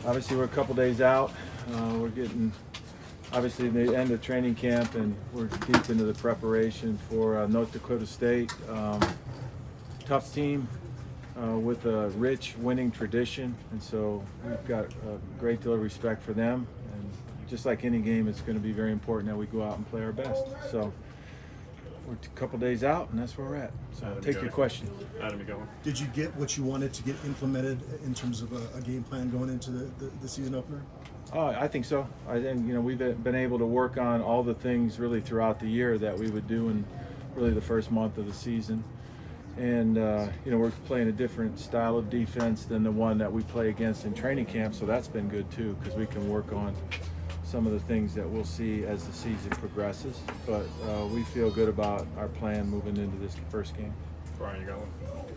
Obviously, we're a couple days out. We're getting, obviously, the end of training camp, and we're deep into the preparation for North Dakota State. Tough team with a rich winning tradition, and so we've got a great deal of respect for them. And just like any game, it's going to be very important that we go out and play our best. So we're a couple days out, and that's where we're at. So take your question. Adam, you go. Did you get what you wanted to get implemented in terms of a game plan going into the season opener? Oh, I think so. I think we've been able to work on all the things really throughout the year that we would do in really the first month of the season. And we're playing a different style of defense than the one that we play against in training camp, so that's been good too, because we can work on some of the things that we'll see as the season progresses. But we feel good about our plan moving into this first game. Brian, you got one?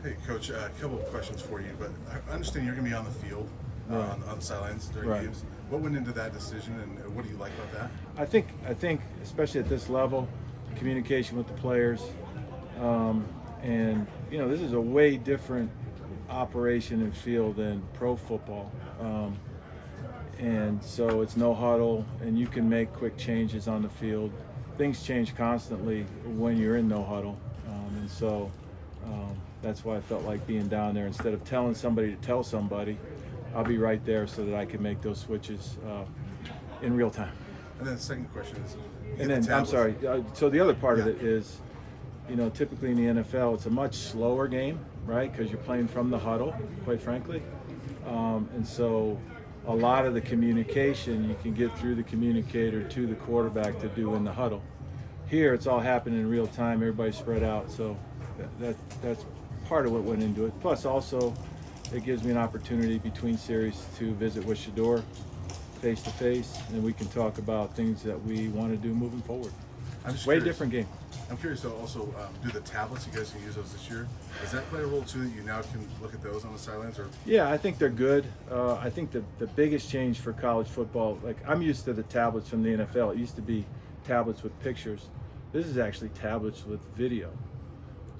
Hey, Coach, a couple of questions for you, but I understand you're going to be on the field, on the sidelines during games. What went into that decision, and what do you like about that? I think, especially at this level, communication with the players, and this is a way different operation and field than pro football, and so it's no huddle, and you can make quick changes on the field. Things change constantly when you're in no huddle, and so that's why I felt like being down there. Instead of telling somebody to tell somebody, I'll be right there so that I can make those switches in real time. And then the second question is, and then I'm sorry. So the other part of it is, typically in the NFL, it's a much slower game, right? Because you're playing from the huddle, quite frankly, and so a lot of the communication you can get through the communicator to the quarterback to do in the huddle. Here, it's all happening in real time. Everybody's spread out, so that's part of what went into it. Plus, also, it gives me an opportunity between series to visit with Shurmur face to face, and we can talk about things that we want to do moving forward. Way different game. I'm curious though, also, do the tablets, you guys can use those this year? Does that play a role too, that you now can look at those on the sidelines? Or? Yeah, I think they're good. I think the biggest change for college football, like I'm used to the tablets from the NFL. It used to be tablets with pictures. This is actually tablets with video.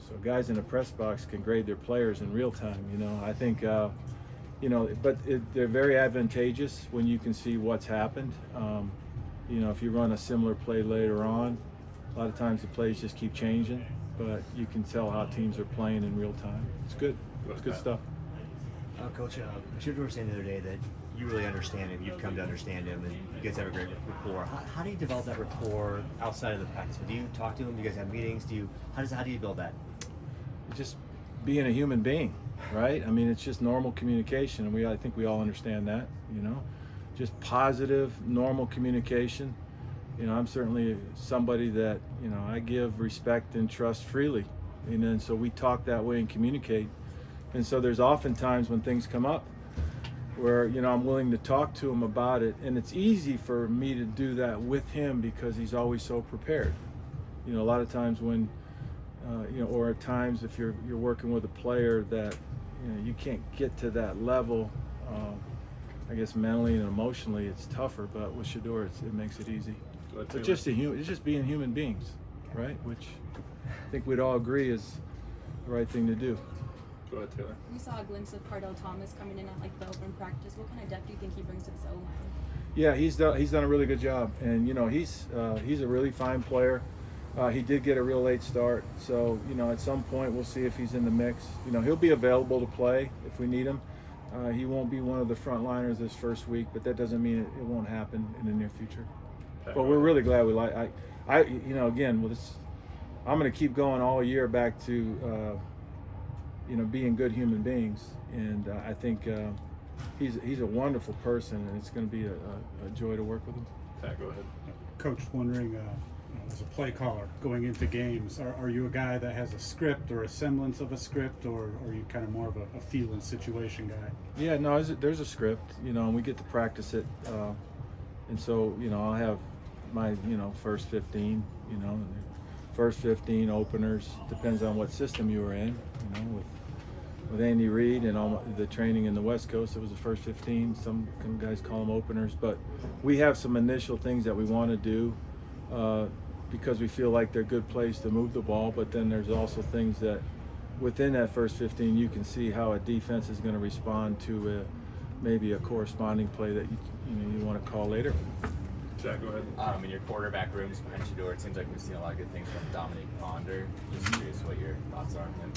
So guys in the press box can grade their players in real time. I think, but they're very advantageous when you can see what's happened. If you run a similar play later on, a lot of times the plays just keep changing, but you can tell how teams are playing in real time. It's good. It's good stuff. Coach, Shurmur was saying the other day that you really understand him. You've come to understand him, and you guys have a great rapport. How do you develop that rapport outside of the practice? Do you talk to him? Do you guys have meetings? How do you build that? Just being a human being, right? I mean, it's just normal communication, and I think we all understand that. Just positive, normal communication. I'm certainly somebody that, I give respect and trust freely. And so we talk that way and communicate. And so there's often times when things come up where, I'm willing to talk to him about it. And it's easy for me to do that with him because he's always so prepared. A lot of times when, or at times if you're working with a player that, you can't get to that level, I guess mentally and emotionally it's tougher, but with Shurmur it makes it easy. It's just being human beings, right? Which I think we'd all agree is the right thing to do. Go ahead, Taylor. We saw a glimpse of Cardell Thomas coming in at the open practice. What kind of depth do you think he brings to this O-line? Yeah, he's done a really good job, and he's a really fine player. He did get a real late start, so at some point we'll see if he's in the mix. He'll be available to play if we need him. He won't be one of the frontliners this first week, but that doesn't mean it won't happen in the near future. But we're really glad we like. Again, I'm going to keep going all year back to being good human beings, and I think he's a wonderful person, and it's going to be a joy to work with him. Pat, go ahead. Coach, wondering, as a play caller going into games, are you a guy that has a script or a semblance of a script, or are you kind of more of a feel and situation guy? Yeah, no, there's a script, and we get to practice it, and so I'll have my first 15, first 15 openers. Depends on what system you were in, with Andy Reid and all the training in the West Coast, it was the first 15. Some guys call them openers, but we have some initial things that we want to do because we feel like they're good plays to move the ball, but then there's also things that within that first 15 you can see how a defense is going to respond to maybe a corresponding play that you want to call later. Jack, go ahead. In your quarterback rooms behind Shurmur, it seems like we've seen a lot of good things from Dominic Ponder. Just curious what your thoughts are on him.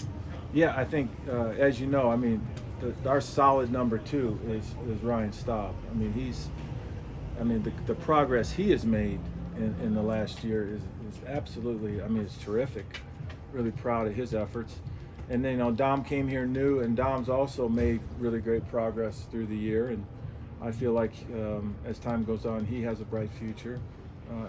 Yeah, I think, as you know, I mean, our solid number 2 is Ryan Staub. I mean, the progress he has made in the last year is absolutely, I mean, it's terrific. Really proud of his efforts. And then, Dom came here new, and Dom's also made really great progress through the year. And I feel like as time goes on, he has a bright future.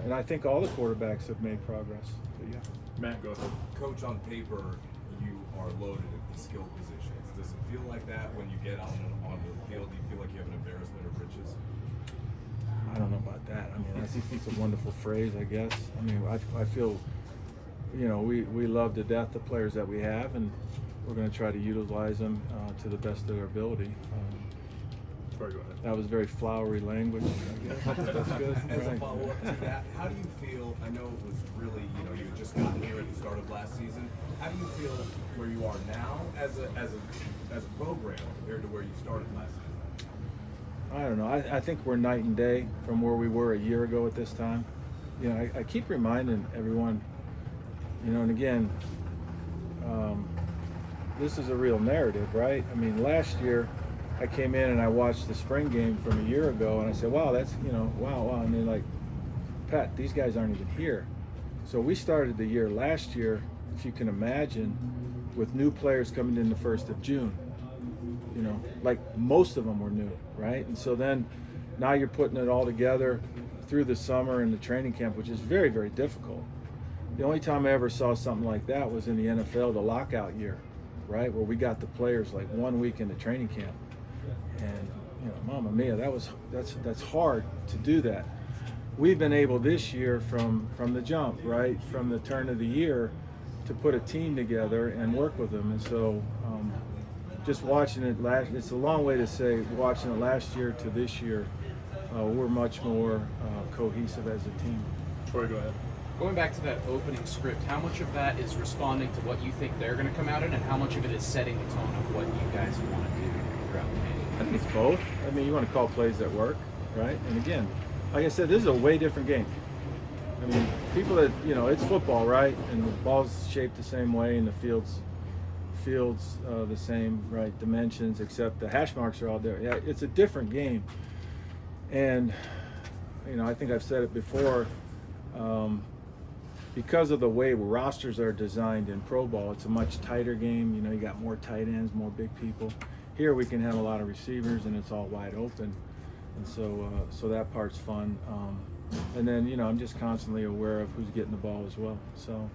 And I think all the quarterbacks have made progress. So, yeah. Matt, go ahead. Coach, on paper, you are loaded at the skill positions. Does it feel like that when you get onto the field? Do you feel like you have an embarrassment of riches? I don't know about that. I mean, it's a wonderful phrase, I guess. I mean, I feel, we love to death the players that we have, and we're going to try to utilize them to the best of their ability. Troy, go ahead. That was very flowery language, I guess. That's good. As a Right. follow-up to that, how do you feel? I know it was really, you had just gotten here at the start of last season. How do you feel where you are now as a program compared to where you started last season? I don't know. I think we're night and day from where we were a year ago at this time. I keep reminding everyone, and again, this is a real narrative, right? I mean, last year I came in and I watched the spring game from a year ago, and I said, wow, that's, wow. And they're like, Pat, these guys aren't even here. So we started the year last year, if you can imagine, with new players coming in the 1st of June. Like most of them were new, right? And so then now you're putting it all together through the summer and the training camp, which is very, very difficult. The only time I ever saw something like that was in the NFL, the lockout year, right? Where we got the players like 1 week into training camp. And, Mama Mia, that's hard to do that. We've been able this year from the jump, right? From the turn of the year to put a team together and work with them. And so, just watching it it's a long way to say watching it last year to this year, we're much more cohesive as a team. Troy, go ahead. Going back to that opening script, how much of that is responding to what you think they're going to come out in, and how much of it is setting the tone of what you guys want to do throughout the game? I think it's both. I mean, you want to call plays that work, right? And again, like I said, this is a way different game. I mean, people that, it's football, right? And the ball's shaped the same way, and the field's the same, right, dimensions, except the hash marks are all there. Yeah, it's a different game. And, I think I've said it before, because of the way rosters are designed in pro ball, it's a much tighter game. You got more tight ends, more big people. Here we can have a lot of receivers, and it's all wide open. And so that part's fun. And then, I'm just constantly aware of who's getting the ball as well. So,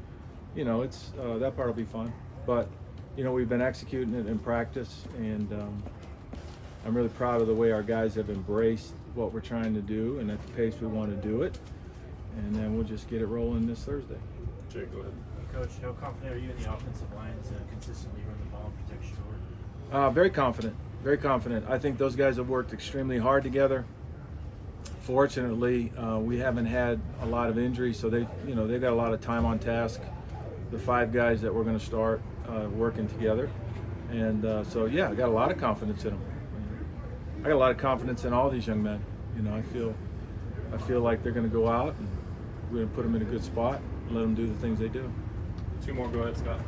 it's that part will be fun. But, we've been executing it in practice, and I'm really proud of the way our guys have embraced what we're trying to do and at the pace we want to do it. And then we'll just get it rolling this Thursday. Jake, go ahead. Coach, how confident are you in the offensive line to consistently run the ball and protect Shurmur? Very confident. Very confident. I think those guys have worked extremely hard together. Fortunately, we haven't had a lot of injuries, so they've got a lot of time on task. The 5 guys that we're going to start working together, and so yeah, I got a lot of confidence in them. I got a lot of confidence in all these young men. I feel like they're going to go out, and we're going to put them in a good spot and let them do the things they do. 2 more, go ahead, Scott.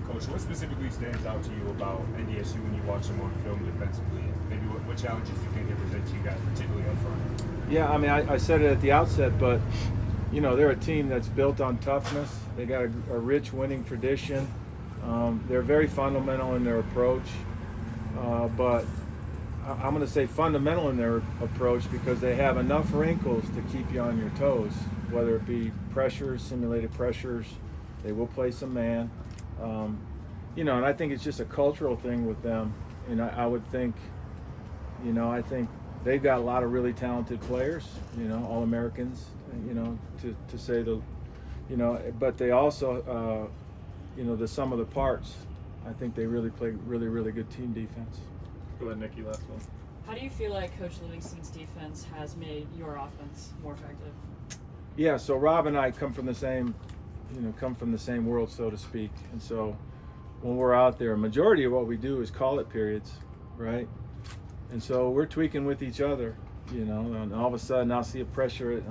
Coach, what specifically stands out to you about NDSU when you watch them on film defensively? Maybe what challenges do you think they present to you guys, particularly up front? Yeah, I mean, I said it at the outset, but they're a team that's built on toughness. They got a rich winning tradition. They're very fundamental in their approach, but I'm going to say fundamental in their approach because they have enough wrinkles to keep you on your toes, whether it be pressures, simulated pressures. They will play some man. And I think it's just a cultural thing with them. And I would think, I think they've got a lot of really talented players, All-Americans, to say but they also, the sum of the parts, I think they really play really, really good team defense. Go ahead, Nikki, last one. How do you feel like Coach Livingston's defense has made your offense more effective? Yeah, so Rob and I come from the same world, so to speak. And so when we're out there, a majority of what we do is call it periods, right? And so we're tweaking with each other, you know, and all of a sudden I'll see a pressure,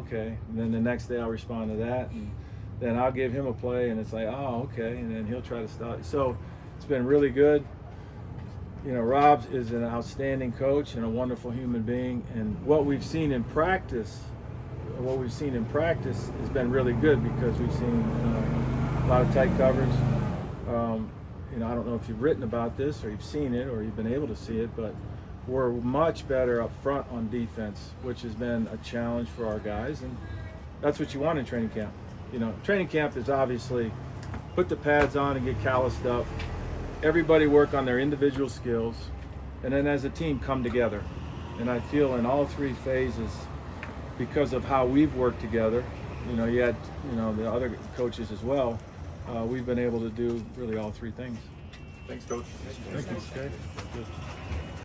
okay. And then the next day I'll respond to that, and then I'll give him a play, and it's like, oh, okay. And then he'll try to stop. So it's been really good. You know, Rob is an outstanding coach and a wonderful human being. And what we've seen in practice has been really good, because we've seen a lot of tight coverage. You know, I don't know if you've written about this or you've seen it or you've been able to see it, but we're much better up front on defense, which has been a challenge for our guys, and that's what you want in training camp. You know, training camp is obviously put the pads on and get calloused up. Everybody work on their individual skills, and then as a team come together. And I feel in all three phases, because of how we've worked together, you know, you had, you know, the other coaches as well, we've been able to do really all three things. Thanks, Coach. Thank you. Okay. Good.